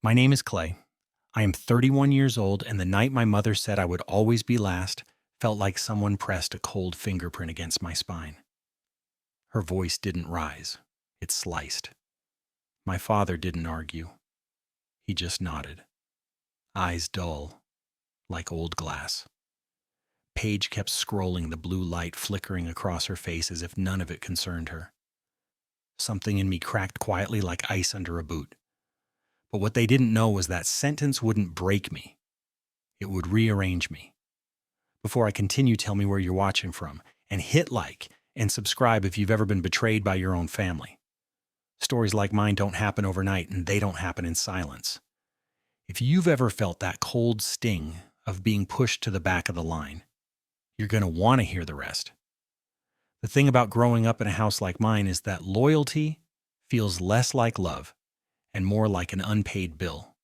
My name is Clay. I am 31 years old, and the night my mother said I would always be last felt like someone pressed a cold fingerprint against my spine. Her voice didn't rise, it sliced. My father didn't argue. He just nodded, eyes dull, like old glass. Paige kept scrolling, the blue light flickering across her face as if none of it concerned her. Something in me cracked quietly like ice under a boot. But what they didn't know was that sentence wouldn't break me. It would rearrange me. Before I continue, tell me where you're watching from, and hit like and subscribe if you've ever been betrayed by your own family. Stories like mine don't happen overnight, and they don't happen in silence. If you've ever felt that cold sting of being pushed to the back of the line, you're going to want to hear the rest. The thing about growing up in a house like mine is that loyalty feels less like love and more like an unpaid bill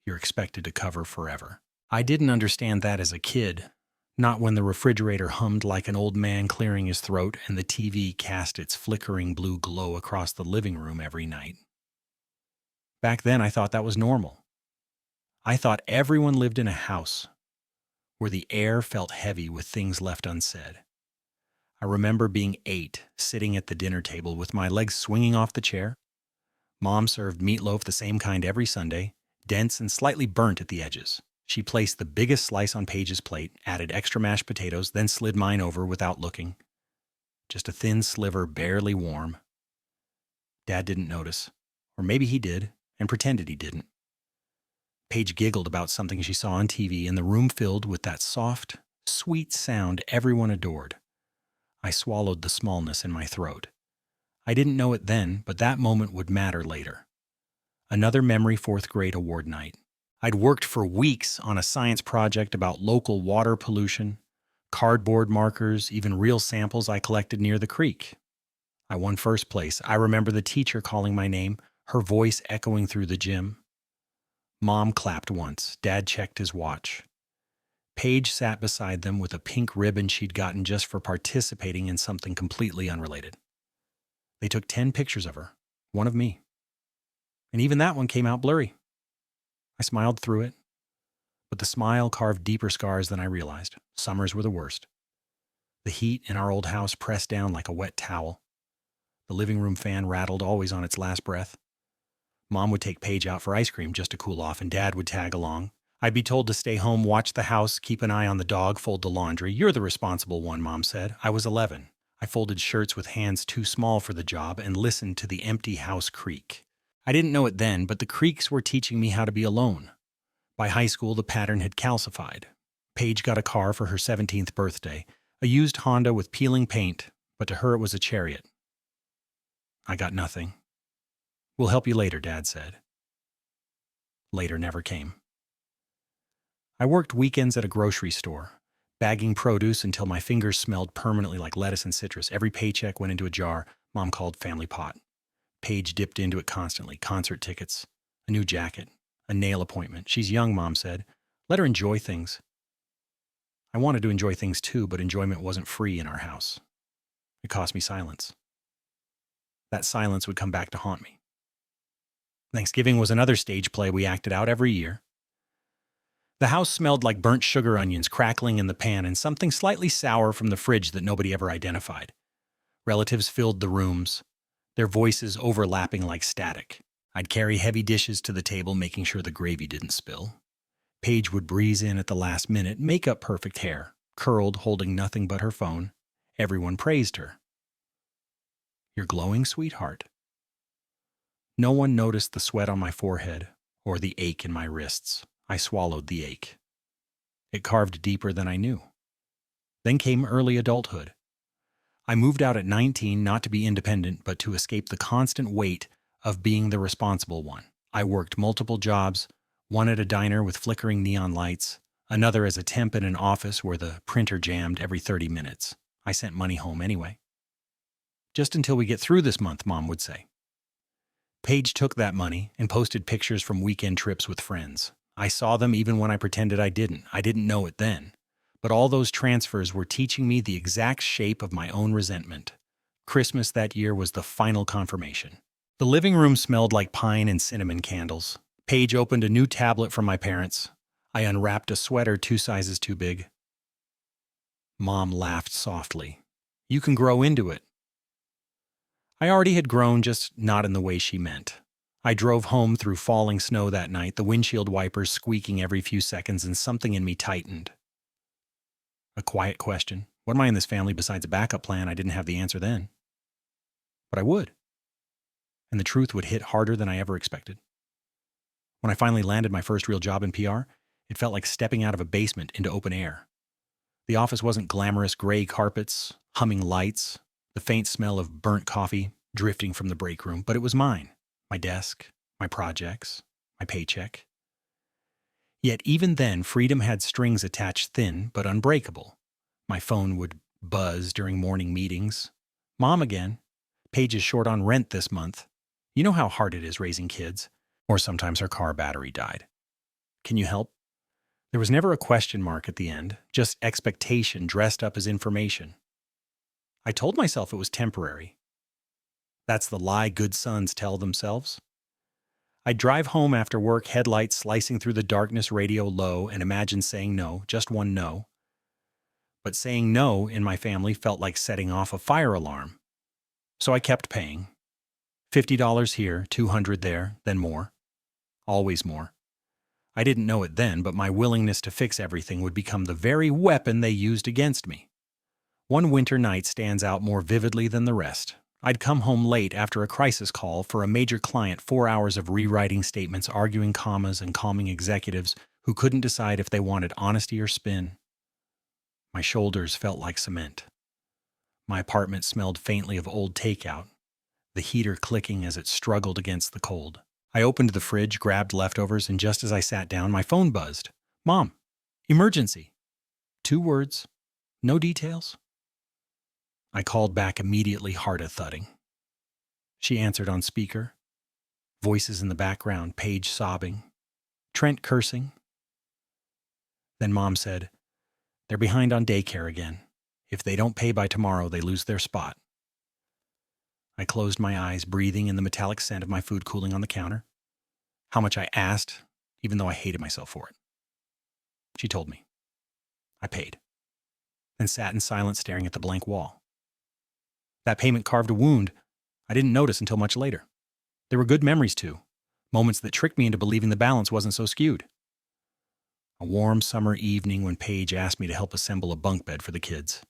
you're expected to cover forever. I didn't understand that as a kid, not when the refrigerator hummed like an old man clearing his throat and the TV cast its flickering blue glow across the living room every night. Back then, I thought that was normal. I thought everyone lived in a house where the air felt heavy with things left unsaid. I remember being 8, sitting at the dinner table with my legs swinging off the chair. Mom served meatloaf, the same kind every Sunday, dense and slightly burnt at the edges. She placed the biggest slice on Paige's plate, added extra mashed potatoes, then slid mine over without looking. Just a thin sliver, barely warm. Dad didn't notice, or maybe he did, and pretended he didn't. Paige giggled about something she saw on TV, and the room filled with that soft, sweet sound everyone adored. I swallowed the smallness in my throat. I didn't know it then, but that moment would matter later. Another memory, 4th grade award night. I'd worked for weeks on a science project about local water pollution, cardboard markers, even real samples I collected near the creek. I won first place. I remember the teacher calling my name, her voice echoing through the gym. Mom clapped once. Dad checked his watch. Paige sat beside them with a pink ribbon she'd gotten just for participating in something completely unrelated. They took 10 pictures of her, one of me. And even that one came out blurry. I smiled through it, but the smile carved deeper scars than I realized. Summers were the worst. The heat in our old house pressed down like a wet towel. The living room fan rattled, always on its last breath. Mom would take Paige out for ice cream just to cool off, and Dad would tag along. I'd be told to stay home, watch the house, keep an eye on the dog, fold the laundry. You're the responsible one, Mom said. I was 11. I folded shirts with hands too small for the job and listened to the empty house creak. I didn't know it then, but the creaks were teaching me how to be alone. By high school, the pattern had calcified. Paige got a car for her 17th birthday, a used Honda with peeling paint, but to her it was a chariot. I got nothing. We'll help you later, Dad said. Later never came. I worked weekends at a grocery store, bagging produce until my fingers smelled permanently like lettuce and citrus. Every paycheck went into a jar Mom called family pot. Paige dipped into it constantly. Concert tickets, a new jacket, a nail appointment. She's young, Mom said. Let her enjoy things. I wanted to enjoy things too, but enjoyment wasn't free in our house. It cost me silence. That silence would come back to haunt me. Thanksgiving was another stage play we acted out every year. The house smelled like burnt sugar onions crackling in the pan and something slightly sour from the fridge that nobody ever identified. Relatives filled the rooms, their voices overlapping like static. I'd carry heavy dishes to the table, making sure the gravy didn't spill. Paige would breeze in at the last minute, makeup perfect hair, curled, holding nothing but her phone. Everyone praised her. You're glowing, sweetheart. No one noticed the sweat on my forehead or the ache in my wrists. I swallowed the ache. It carved deeper than I knew. Then came early adulthood. I moved out at 19 not to be independent, but to escape the constant weight of being the responsible one. I worked multiple jobs, one at a diner with flickering neon lights, another as a temp in an office where the printer jammed every 30 minutes. I sent money home anyway. Just until we get through this month, Mom would say. Paige took that money and posted pictures from weekend trips with friends. I saw them even when I pretended I didn't. I didn't know it then. But all those transfers were teaching me the exact shape of my own resentment. Christmas that year was the final confirmation. The living room smelled like pine and cinnamon candles. Paige opened a new tablet from my parents. I unwrapped a sweater 2 sizes too big. Mom laughed softly. You can grow into it. I already had grown, just not in the way she meant. I drove home through falling snow that night, the windshield wipers squeaking every few seconds, and something in me tightened. A quiet question. What am I in this family besides a backup plan? I didn't have the answer then. But I would. And the truth would hit harder than I ever expected. When I finally landed my first real job in PR, it felt like stepping out of a basement into open air. The office wasn't glamorous gray carpets, humming lights, the faint smell of burnt coffee drifting from the break room, but it was mine. My desk, my projects, my paycheck. Yet even then, freedom had strings attached thin but unbreakable. My phone would buzz during morning meetings. Mom again. Paige is short on rent this month. You know how hard it is raising kids. Or sometimes her car battery died. Can you help? There was never a question mark at the end, just expectation dressed up as information. I told myself it was temporary. That's the lie good sons tell themselves. I'd drive home after work, headlights slicing through the darkness, radio low, and imagine saying no, just one no. But saying no in my family felt like setting off a fire alarm. So I kept paying. $50 here, $200 there, then more. Always more. I didn't know it then, but my willingness to fix everything would become the very weapon they used against me. One winter night stands out more vividly than the rest. I'd come home late after a crisis call for a major client, 4 hours of rewriting statements, arguing commas, and calming executives who couldn't decide if they wanted honesty or spin. My shoulders felt like cement. My apartment smelled faintly of old takeout, the heater clicking as it struggled against the cold. I opened the fridge, grabbed leftovers, and just as I sat down, my phone buzzed. Mom, emergency. 2 words, no details. I called back immediately, heart a-thudding. She answered on speaker. Voices in the background, Paige sobbing, Trent cursing. Then Mom said, they're behind on daycare again. If they don't pay by tomorrow, they lose their spot. I closed my eyes, breathing in the metallic scent of my food cooling on the counter. How much I asked, even though I hated myself for it. She told me. I paid, and sat in silence staring at the blank wall. That payment carved a wound I didn't notice until much later. There were good memories too, moments that tricked me into believing the balance wasn't so skewed. A warm summer evening when Paige asked me to help assemble a bunk bed for the kids.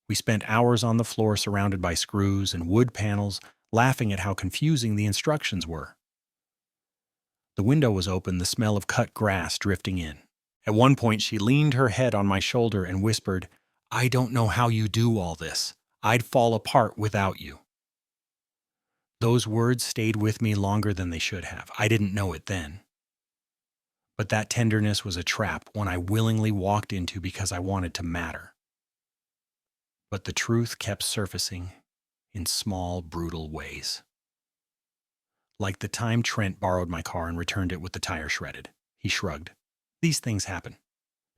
We spent hours on the floor surrounded by screws and wood panels, laughing at how confusing the instructions were. The window was open, the smell of cut grass drifting in. At one point, she leaned her head on my shoulder and whispered, I don't know how you do all this. I'd fall apart without you. Those words stayed with me longer than they should have. I didn't know it then. But that tenderness was a trap, one I willingly walked into because I wanted to matter. But the truth kept surfacing in small, brutal ways. Like the time Trent borrowed my car and returned it with the tire shredded. He shrugged. These things happen.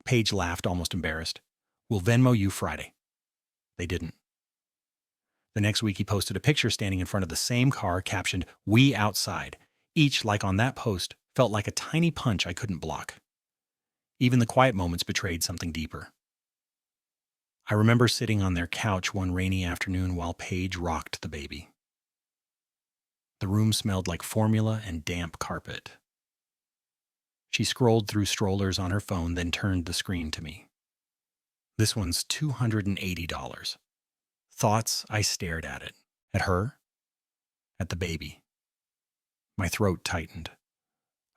Paige laughed, almost embarrassed. We'll Venmo you Friday. They didn't. The next week he posted a picture standing in front of the same car captioned, We outside. Each, like on that post, felt like a tiny punch I couldn't block. Even the quiet moments betrayed something deeper. I remember sitting on their couch one rainy afternoon while Paige rocked the baby. The room smelled like formula and damp carpet. She scrolled through strollers on her phone, then turned the screen to me. This one's $280. Thoughts, I stared at it. At her. At the baby. My throat tightened.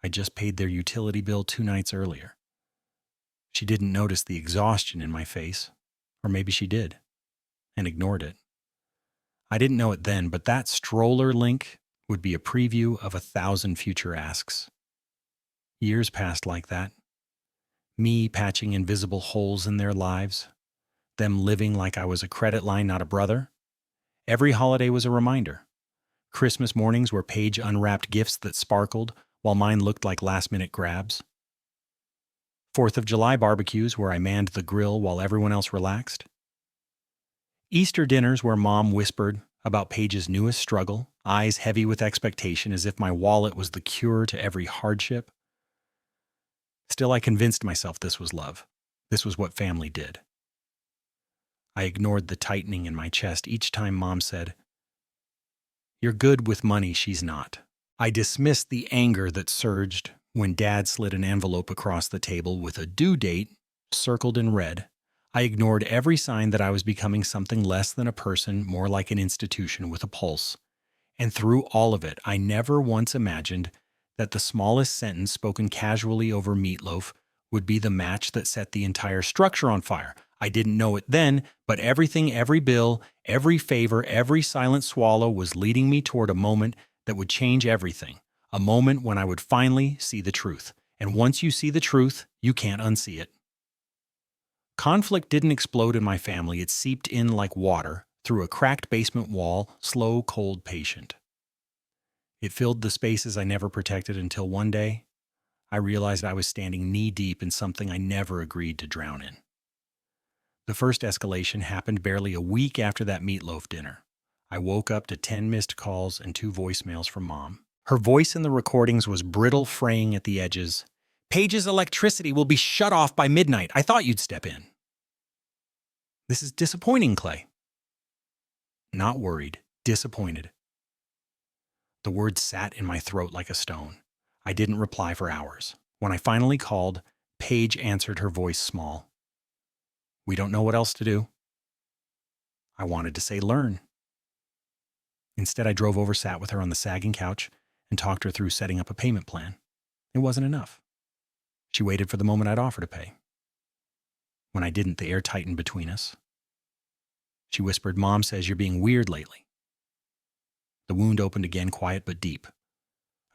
I just paid their utility bill 2 nights earlier. She didn't notice the exhaustion in my face. Or maybe she did, and ignored it. I didn't know it then, but that stroller link would be a preview of 1,000 future asks. Years passed like that. Me patching invisible holes in their lives. Them living like I was a credit line, not a brother. Every holiday was a reminder. Christmas mornings where Paige unwrapped gifts that sparkled, while mine looked like last-minute grabs. 4th of July barbecues where I manned the grill while everyone else relaxed. Easter dinners where Mom whispered about Paige's newest struggle, eyes heavy with expectation as if my wallet was the cure to every hardship. Still, I convinced myself this was love. This was what family did. I ignored the tightening in my chest each time Mom said, "You're good with money, she's not." I dismissed the anger that surged when Dad slid an envelope across the table with a due date circled in red. I ignored every sign that I was becoming something less than a person, more like an institution with a pulse. And through all of it, I never once imagined that the smallest sentence spoken casually over meatloaf would be the match that set the entire structure on fire. I didn't know it then, but everything, every bill, every favor, every silent swallow was leading me toward a moment that would change everything. A moment when I would finally see the truth. And once you see the truth, you can't unsee it. Conflict didn't explode in my family. It seeped in like water through a cracked basement wall, slow, cold, patient. It filled the spaces I never protected until one day I realized I was standing knee-deep in something I never agreed to drown in. The first escalation happened barely a week after that meatloaf dinner. I woke up to 10 missed calls and 2 voicemails from Mom. Her voice in the recordings was brittle, fraying at the edges. "Paige's electricity will be shut off by midnight. I thought you'd step in." "This is disappointing, Clay." Not worried, disappointed. The words sat in my throat like a stone. I didn't reply for hours. When I finally called, Paige answered, her voice small. "We don't know what else to do." I wanted to say learn. Instead, I drove over, sat with her on the sagging couch, and talked her through setting up a payment plan. It wasn't enough. She waited for the moment I'd offer to pay. When I didn't, the air tightened between us. She whispered, "Mom says you're being weird lately." The wound opened again, quiet but deep.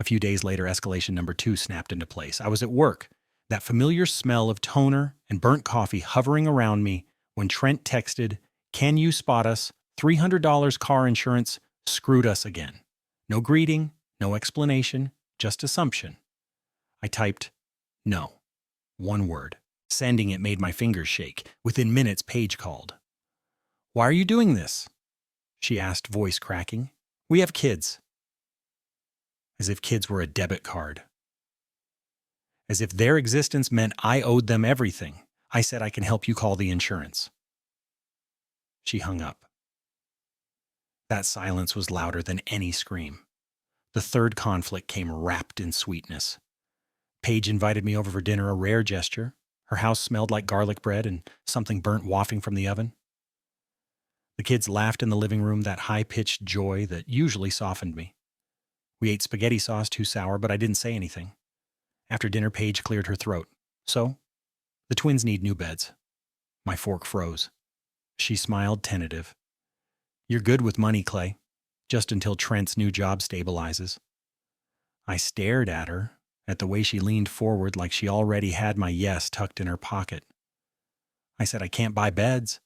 A few days later, escalation number 2 snapped into place. I was at work, that familiar smell of toner and burnt coffee hovering around me when Trent texted, "Can you spot us? $300 car insurance screwed us again." No greeting, no explanation, just assumption. I typed, "No." One word. Sending it made my fingers shake. Within minutes, Paige called. "Why are you doing this?" she asked, voice cracking. "We have kids." As if kids were a debit card. As if their existence meant I owed them everything. I said, "I can help you call the insurance." She hung up. That silence was louder than any scream. The third conflict came wrapped in sweetness. Paige invited me over for dinner, a rare gesture. Her house smelled like garlic bread and something burnt wafting from the oven. The kids laughed in the living room, that high-pitched joy that usually softened me. We ate spaghetti sauce, too sour, but I didn't say anything. After dinner, Paige cleared her throat. "So, the twins need new beds." My fork froze. She smiled, tentative. "You're good with money, Clay. Just until Trent's new job stabilizes." I stared at her, at the way she leaned forward like she already had my yes tucked in her pocket. I said, "I can't buy beds."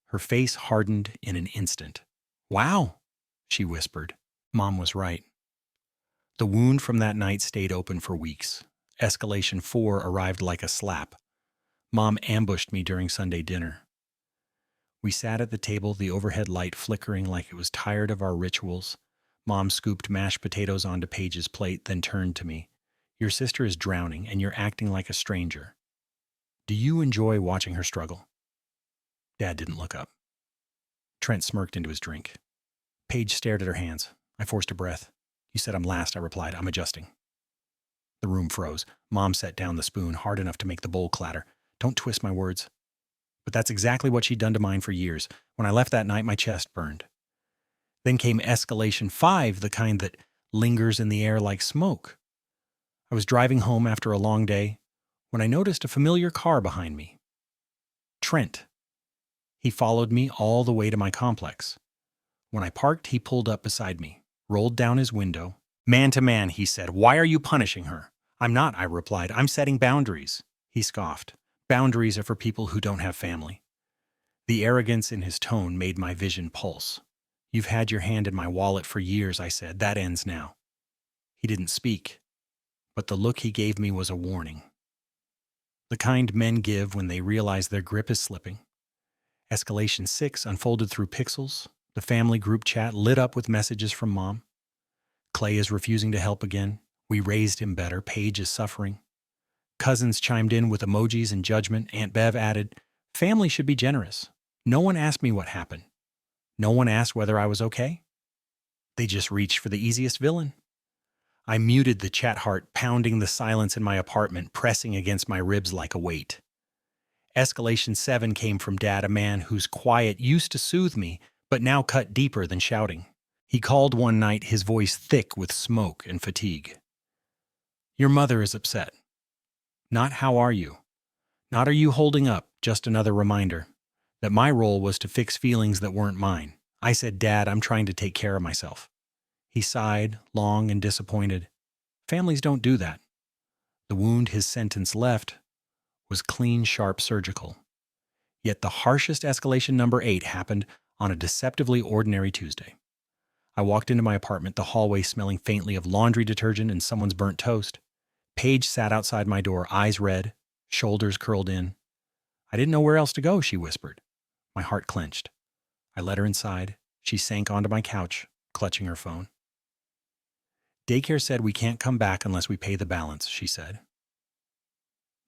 Her face hardened in an instant. "Wow," she whispered. Mom was right. The wound from that night stayed open for weeks. Escalation 4 arrived like a slap. Mom ambushed me during Sunday dinner. We sat at the table, the overhead light flickering like it was tired of our rituals. Mom scooped mashed potatoes onto Paige's plate, then turned to me. "Your sister is drowning, and you're acting like a stranger. Do you enjoy watching her struggle?" Dad didn't look up. Trent smirked into his drink. Paige stared at her hands. I forced a breath. "You said I'm last," I replied. "I'm adjusting." The room froze. Mom set down the spoon hard enough to make the bowl clatter. "Don't twist my words." But that's exactly what she'd done to mine for years. When I left that night, my chest burned. Then came escalation 5, the kind that lingers in the air like smoke. I was driving home after a long day when I noticed a familiar car behind me. Trent. He followed me all the way to my complex. When I parked, he pulled up beside me, rolled down his window. "Man to man," he said, "why are you punishing her?" "I'm not," I replied. "I'm setting boundaries." He scoffed. "Boundaries are for people who don't have family." The arrogance in his tone made my vision pulse. "You've had your hand in my wallet for years," I said. "That ends now." He didn't speak, but the look he gave me was a warning. The kind men give when they realize their grip is slipping. Escalation 6 unfolded through pixels, The family group chat lit up with messages from Mom. Clay is refusing to help again. We raised him better. Paige is suffering. Cousins chimed in with emojis and judgment. Aunt Bev added, family should be generous. No one asked me what happened. No one asked whether I was okay. They just reached for the easiest villain. I muted the chat heart, pounding the silence in my apartment, pressing against my ribs like a weight. Escalation 7 came from Dad, a man whose quiet used to soothe me, but now cut deeper than shouting. He called one night, his voice thick with smoke and fatigue. Your mother is upset. Not how are you? Not are you holding up, just another reminder that my role was to fix feelings that weren't mine. I said, Dad, I'm trying to take care of myself. He sighed, long and disappointed. Families don't do that. The wound his sentence left was clean, sharp, surgical. Yet the harshest escalation, number 8, happened on a deceptively ordinary Tuesday. I walked into my apartment, the hallway smelling faintly of laundry detergent and someone's burnt toast. Paige sat outside my door, eyes red, shoulders curled in. I didn't know where else to go, she whispered. My heart clenched. I let her inside. She sank onto my couch, clutching her phone. Daycare said we can't come back unless we pay the balance, she said.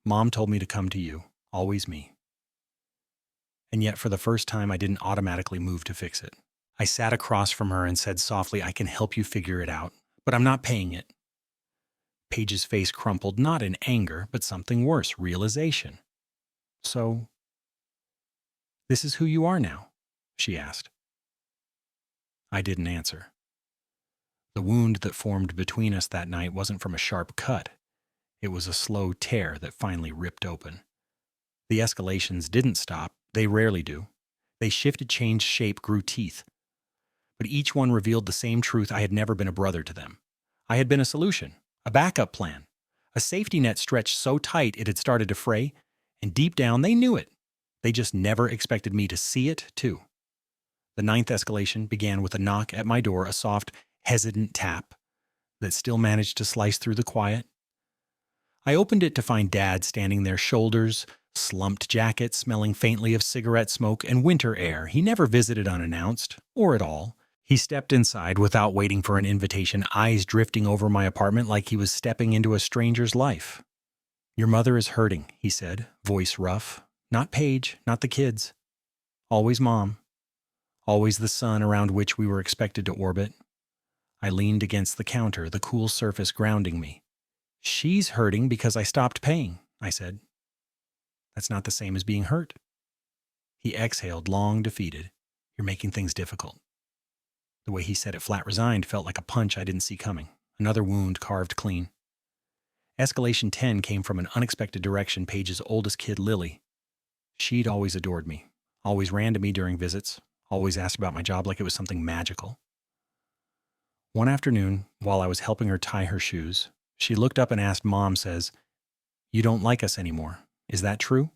Mom told me to come to you, always me. And yet for the first time I didn't automatically move to fix it. I sat across from her and said softly, I can help you figure it out, but I'm not paying it. Paige's face crumpled, not in anger, but something worse, realization. So, this is who you are now? She asked. I didn't answer. The wound that formed between us that night wasn't from a sharp cut. It was a slow tear that finally ripped open. The escalations didn't stop. They rarely do. They shifted, changed shape, grew teeth. But each one revealed the same truth: I had never been a brother to them. I had been a solution, a backup plan, a safety net stretched so tight it had started to fray, and deep down they knew it. They just never expected me to see it, too. The 9th escalation began with a knock at my door, a soft, hesitant tap that still managed to slice through the quiet. I opened it to find Dad standing there, shoulders slumped, jacket smelling faintly of cigarette smoke and winter air. He never visited unannounced, or at all. He stepped inside without waiting for an invitation, eyes drifting over my apartment like he was stepping into a stranger's life. Your mother is hurting, he said, voice rough. Not Paige, not the kids. Always Mom. Always the sun around which we were expected to orbit. I leaned against the counter, the cool surface grounding me. She's hurting because I stopped paying, I said. That's not the same as being hurt. He exhaled, long defeated. You're making things difficult. The way he said it, flat resigned, felt like a punch I didn't see coming. Another wound carved clean. Escalation 10 came from an unexpected direction. Paige's oldest kid, Lily. She'd always adored me, always ran to me during visits, always asked about my job like it was something magical. One afternoon, while I was helping her tie her shoes, she looked up and asked, Mom says, you don't like us anymore. Is that true?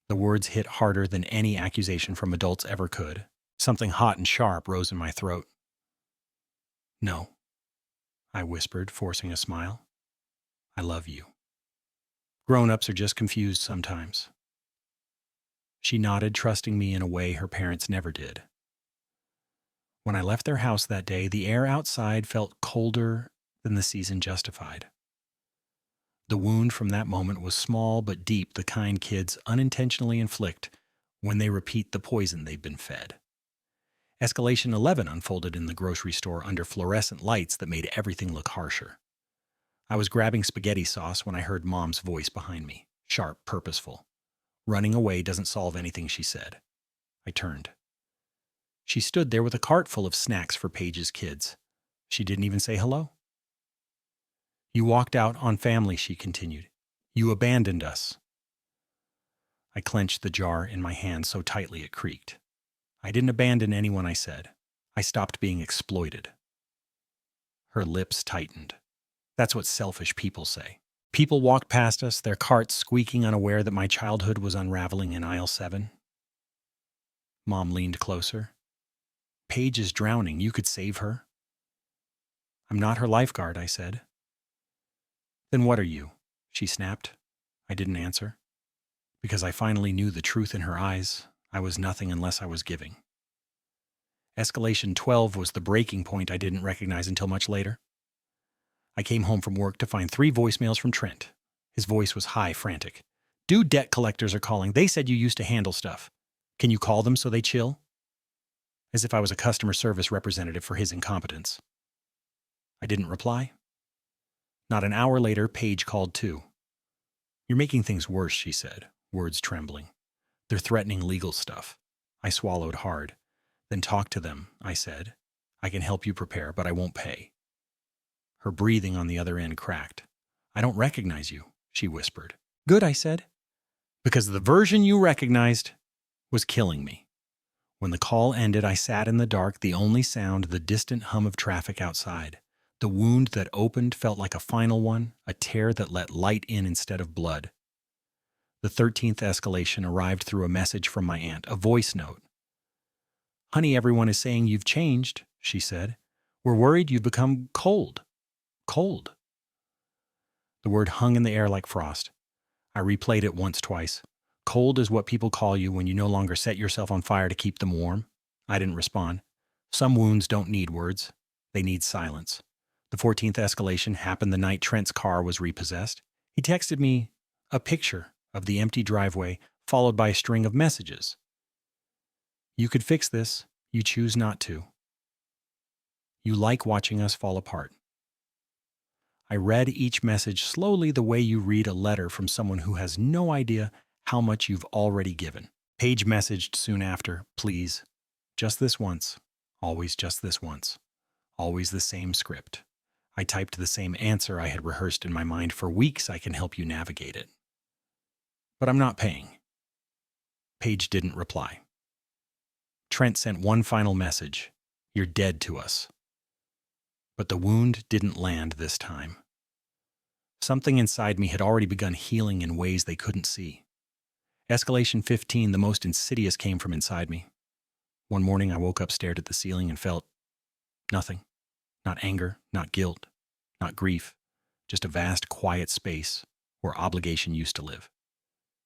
The words hit harder than any accusation from adults ever could. Something hot and sharp rose in my throat. No, I whispered, forcing a smile. I love you. Grown-ups are just confused sometimes. She nodded, trusting me in a way her parents never did. When I left their house that day, the air outside felt colder than the season justified. The wound from that moment was small but deep, the kind kids unintentionally inflict when they repeat the poison they've been fed. Escalation 11 unfolded in the grocery store under fluorescent lights that made everything look harsher. I was grabbing spaghetti sauce when I heard Mom's voice behind me, sharp, purposeful. Running away doesn't solve anything, she said. I turned. She stood there with a cart full of snacks for Paige's kids. She didn't even say hello. You walked out on family, she continued. You abandoned us. I clenched the jar in my hand so tightly it creaked. I didn't abandon anyone, I said. I stopped being exploited. Her lips tightened. That's what selfish people say. People walked past us, their carts squeaking, unaware that my childhood was unraveling in aisle 7. Mom leaned closer. Paige is drowning. You could save her. I'm not her lifeguard, I said. Then what are you? She snapped. I didn't answer. Because I finally knew the truth in her eyes. I was nothing unless I was giving. Escalation 12 was the breaking point I didn't recognize until much later. I came home from work to find 3 voicemails from Trent. His voice was high, frantic. "Dude, debt collectors are calling. They said you used to handle stuff. Can you call them so they chill?" As if I was a customer service representative for his incompetence. I didn't reply. Not an hour later, Paige called too. "You're making things worse," she said, words trembling. "They're threatening legal stuff." I swallowed hard. "Then talk to them," I said. "I can help you prepare, but I won't pay." Her breathing on the other end cracked. "I don't recognize you," she whispered. "Good," I said, "because the version you recognized was killing me." When the call ended, I sat in the dark, the only sound the distant hum of traffic outside. The wound that opened felt like a final one, a tear that let light in instead of blood. The 13th escalation arrived through a message from my aunt, a voice note. "Honey, everyone is saying you've changed," she said. "We're worried you've become cold. Cold." The word hung in the air like frost. I replayed it once, twice. "Cold is what people call you when you no longer set yourself on fire to keep them warm." I didn't respond. Some wounds don't need words. They need silence. The 14th escalation happened the night Trent's car was repossessed. He texted me a picture of the empty driveway, followed by a string of messages. "You could fix this. You choose not to. You like watching us fall apart." I read each message slowly, the way you read a letter from someone who has no idea how much you've already given. Paige messaged soon after, "Please, just this once. Always just this once. Always the same script." I typed the same answer I had rehearsed in my mind for weeks. "I can help you navigate it. But I'm not paying." Paige didn't reply. Trent sent one final message. "You're dead to us." But the wound didn't land this time. Something inside me had already begun healing in ways they couldn't see. Escalation 15, the most insidious, came from inside me. One morning I woke up, stared at the ceiling, and felt nothing. Not anger, not guilt, not grief. Just a vast, quiet space where obligation used to live.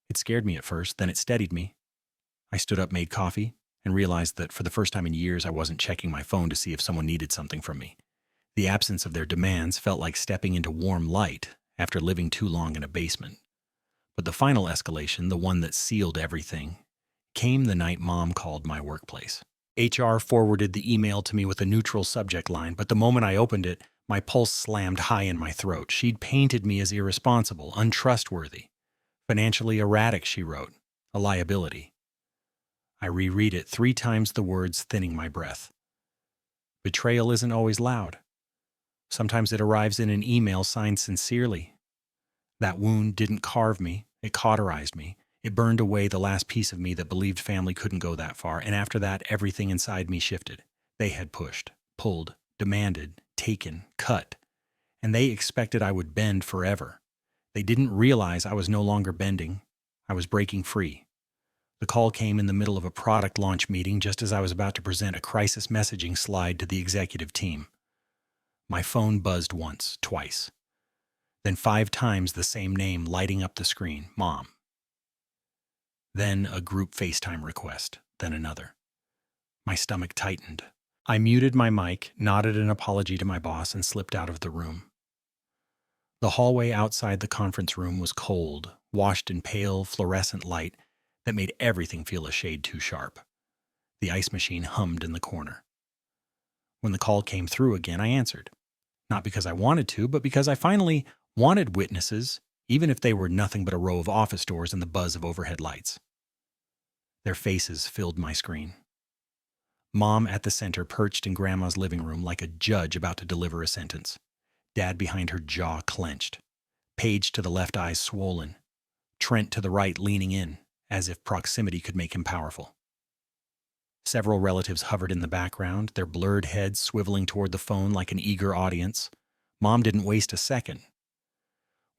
It scared me at first, then it steadied me. I stood up, made coffee, and realized that for the first time in years I wasn't checking my phone to see if someone needed something from me. The absence of their demands felt like stepping into warm light after living too long in a basement. But the final escalation, the one that sealed everything, came the night Mom called my workplace. HR forwarded the email to me with a neutral subject line, but the moment I opened it, my pulse slammed high in my throat. She'd painted me as irresponsible, untrustworthy, financially erratic, she wrote, a liability. I reread it 3 times, the words thinning my breath. Betrayal isn't always loud. Sometimes it arrives in an email signed sincerely. That wound didn't carve me, it cauterized me. It burned away the last piece of me that believed family couldn't go that far, and after that, everything inside me shifted. They had pushed, pulled, demanded, taken, cut, and they expected I would bend forever. They didn't realize I was no longer bending. I was breaking free. The call came in the middle of a product launch meeting, just as I was about to present a crisis messaging slide to the executive team. My phone buzzed once, twice. Then 5 times the same name lighting up the screen, Mom. Then a group FaceTime request, then another. My stomach tightened. I muted my mic, nodded an apology to my boss, and slipped out of the room. The hallway outside the conference room was cold, washed in pale, fluorescent light that made everything feel a shade too sharp. The ice machine hummed in the corner. When the call came through again, I answered. Not because I wanted to, but because I finally wanted witnesses, even if they were nothing but a row of office doors and the buzz of overhead lights. Their faces filled my screen. Mom at the center, perched in Grandma's living room like a judge about to deliver a sentence. Dad behind her, jaw clenched. Paige to the left, eyes swollen. Trent to the right, leaning in, as if proximity could make him powerful. Several relatives hovered in the background, their blurred heads swiveling toward the phone like an eager audience. Mom didn't waste a second.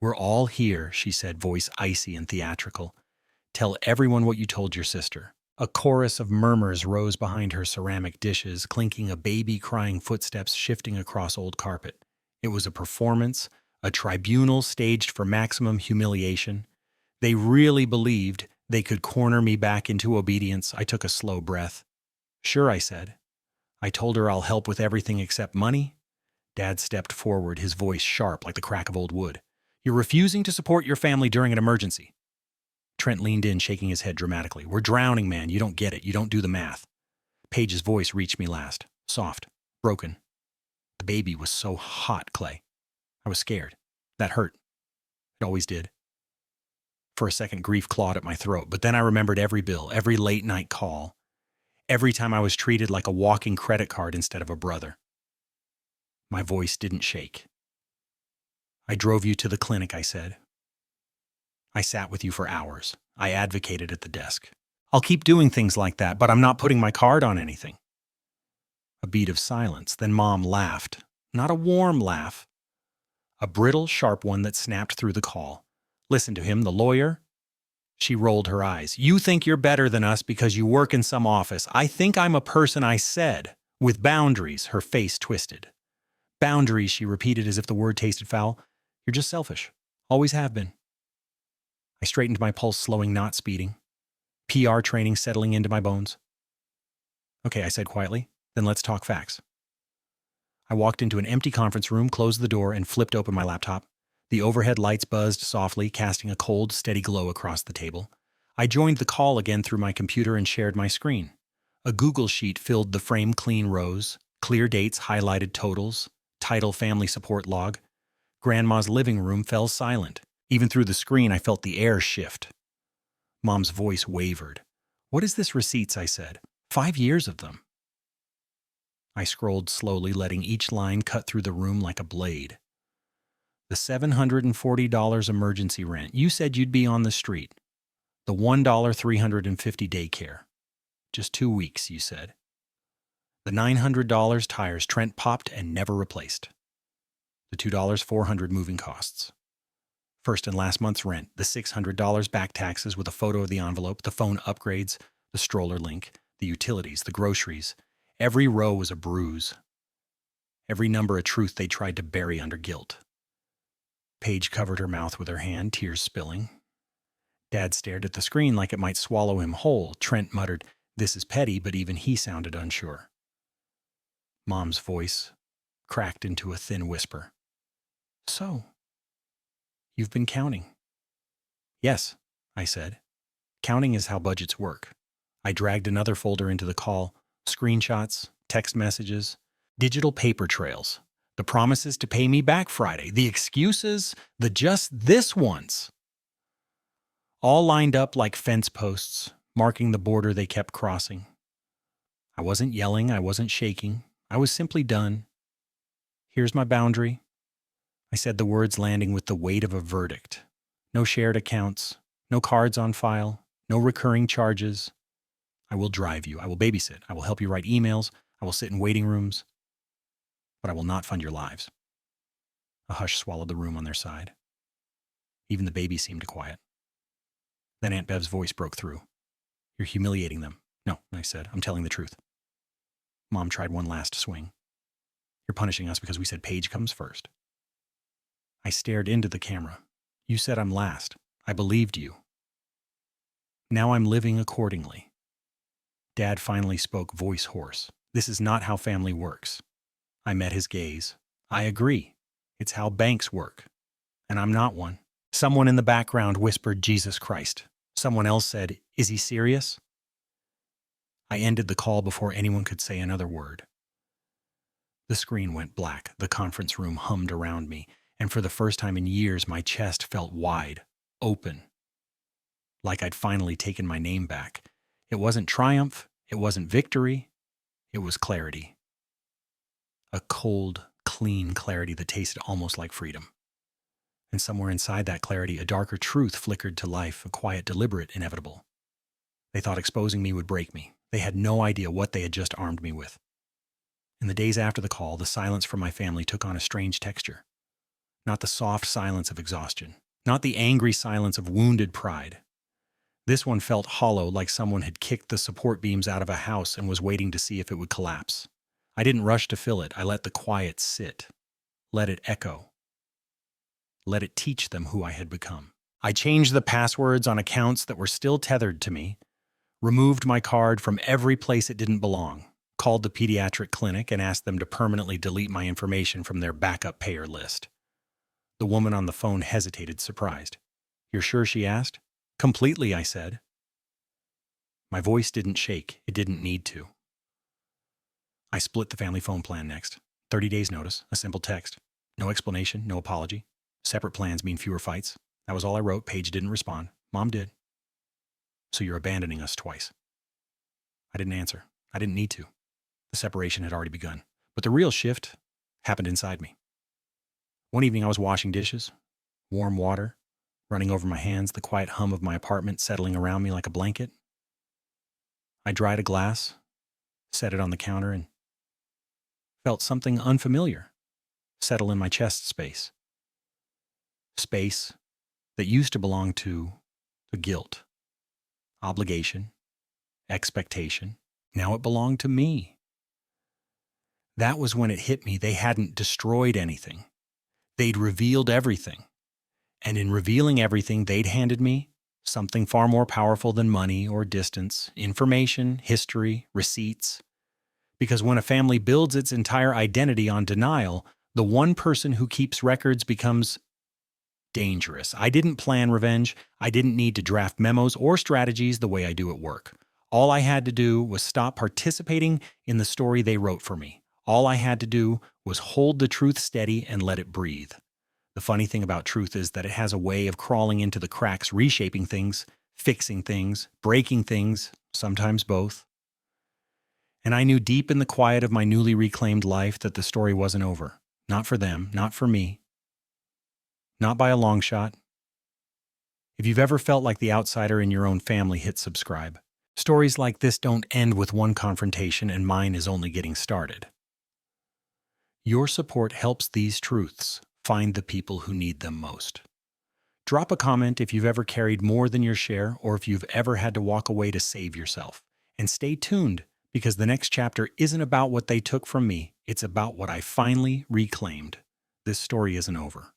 "We're all here," she said, voice icy and theatrical. "Tell everyone what you told your sister." A chorus of murmurs rose behind her ceramic dishes, clinking, a baby crying, footsteps shifting across old carpet. It was a performance, a tribunal staged for maximum humiliation. They really believed they could corner me back into obedience. I took a slow breath. "Sure," I said. I told her I'll help with everything except money. Dad stepped forward, his voice sharp like the crack of old wood. You're refusing to support your family during an emergency. Trent leaned in, shaking his head dramatically. We're drowning, man. You don't get it. You don't do the math. Paige's voice reached me last. Soft. Broken. The baby was so hot, Clay. I was scared. That hurt. It always did. For a second, grief clawed at my throat, but then I remembered every bill, every late-night call, every time I was treated like a walking credit card instead of a brother. My voice didn't shake. I drove you to the clinic, I said. I sat with you for hours. I advocated at the desk. I'll keep doing things like that, but I'm not putting my card on anything. A beat of silence. Then Mom laughed. Not a warm laugh. A brittle, sharp one that snapped through the call. Listen to him, the lawyer. She rolled her eyes. You think you're better than us because you work in some office. I think I'm a person, I said. With boundaries, her face twisted. Boundaries, she repeated as if the word tasted foul. You're just selfish. Always have been. I straightened my pulse, slowing, not speeding. PR training settling into my bones. Okay, I said quietly. Then let's talk facts. I walked into an empty conference room, closed the door, and flipped open my laptop. The overhead lights buzzed softly, casting a cold, steady glow across the table. I joined the call again through my computer and shared my screen. A Google sheet filled the frame-clean rows, clear dates highlighted totals, title family support log. Grandma's living room fell silent. Even through the screen, I felt the air shift. Mom's voice wavered. What is this receipts, I said. 5 years of them. I scrolled slowly, letting each line cut through the room like a blade. The $740 emergency rent. You said you'd be on the street. The $1 $350 daycare. Just 2 weeks, you said. The $900 tires Trent popped and never replaced. The $2 $400 moving costs. First and last month's rent, the $600 back taxes with a photo of the envelope, the phone upgrades, the stroller link, the utilities, the groceries. Every row was a bruise. Every number a truth they tried to bury under guilt. Paige covered her mouth with her hand, tears spilling. Dad stared at the screen like it might swallow him whole. Trent muttered, "This is petty," but even he sounded unsure. Mom's voice cracked into a thin whisper. So, you've been counting. Yes, I said. Counting is how budgets work. I dragged another folder into the call. Screenshots, text messages, digital paper trails. The promises to pay me back Friday. The excuses, the just this once. All lined up like fence posts, marking the border they kept crossing. I wasn't yelling, I wasn't shaking. I was simply done. Here's my boundary. I said the words landing with the weight of a verdict. No shared accounts, no cards on file, no recurring charges. I will drive you. I will babysit. I will help you write emails. I will sit in waiting rooms. But I will not fund your lives. A hush swallowed the room on their side. Even the baby seemed quiet. Then Aunt Bev's voice broke through. You're humiliating them. No, I said. I'm telling the truth. Mom tried one last swing. You're punishing us because we said Paige comes first. I stared into the camera. You said I'm last. I believed you. Now I'm living accordingly. Dad finally spoke, voice hoarse. This is not how family works. I met his gaze. I agree. It's how banks work. And I'm not one. Someone in the background whispered, Jesus Christ. Someone else said, is he serious? I ended the call before anyone could say another word. The screen went black. The conference room hummed around me. And for the first time in years, my chest felt wide, open. Like I'd finally taken my name back. It wasn't triumph. It wasn't victory. It was clarity. A cold, clean clarity that tasted almost like freedom. And somewhere inside that clarity, a darker truth flickered to life, a quiet, deliberate, inevitable. They thought exposing me would break me. They had no idea what they had just armed me with. In the days after the call, the silence from my family took on a strange texture. Not the soft silence of exhaustion. Not the angry silence of wounded pride. This one felt hollow, like someone had kicked the support beams out of a house and was waiting to see if it would collapse. I didn't rush to fill it. I let the quiet sit. Let it echo. Let it teach them who I had become. I changed the passwords on accounts that were still tethered to me, removed my card from every place it didn't belong, called the pediatric clinic and asked them to permanently delete my information from their backup payer list. The woman on the phone hesitated, surprised. "You're sure?" she asked. "Completely," I said. My voice didn't shake. It didn't need to. I split the family phone plan next. 30 days notice, a simple text. No explanation, no apology. Separate plans mean fewer fights. That was all I wrote. Paige didn't respond. Mom did. "So you're abandoning us twice." I didn't answer. I didn't need to. The separation had already begun. But the real shift happened inside me. One evening I was washing dishes, warm water running over my hands, the quiet hum of my apartment settling around me like a blanket. I dried a glass, set it on the counter, and felt something unfamiliar settle in my chest space. Space that used to belong to the guilt, obligation, expectation. Now it belonged to me. That was when it hit me. They hadn't destroyed anything. They'd revealed everything. And in revealing everything, they'd handed me something far more powerful than money or distance, information, history, receipts. Because when a family builds its entire identity on denial, the one person who keeps records becomes dangerous. I didn't plan revenge. I didn't need to draft memos or strategies the way I do at work. All I had to do was stop participating in the story they wrote for me. All I had to do was hold the truth steady and let it breathe. The funny thing about truth is that it has a way of crawling into the cracks, reshaping things, fixing things, breaking things, sometimes both. And I knew deep in the quiet of my newly reclaimed life that the story wasn't over. Not for them, not for me. Not by a long shot. If you've ever felt like the outsider in your own family, hit subscribe. Stories like this don't end with one confrontation, and mine is only getting started. Your support helps these truths find the people who need them most. Drop a comment if you've ever carried more than your share or if you've ever had to walk away to save yourself. And stay tuned, because the next chapter isn't about what they took from me. It's about what I finally reclaimed. This story isn't over.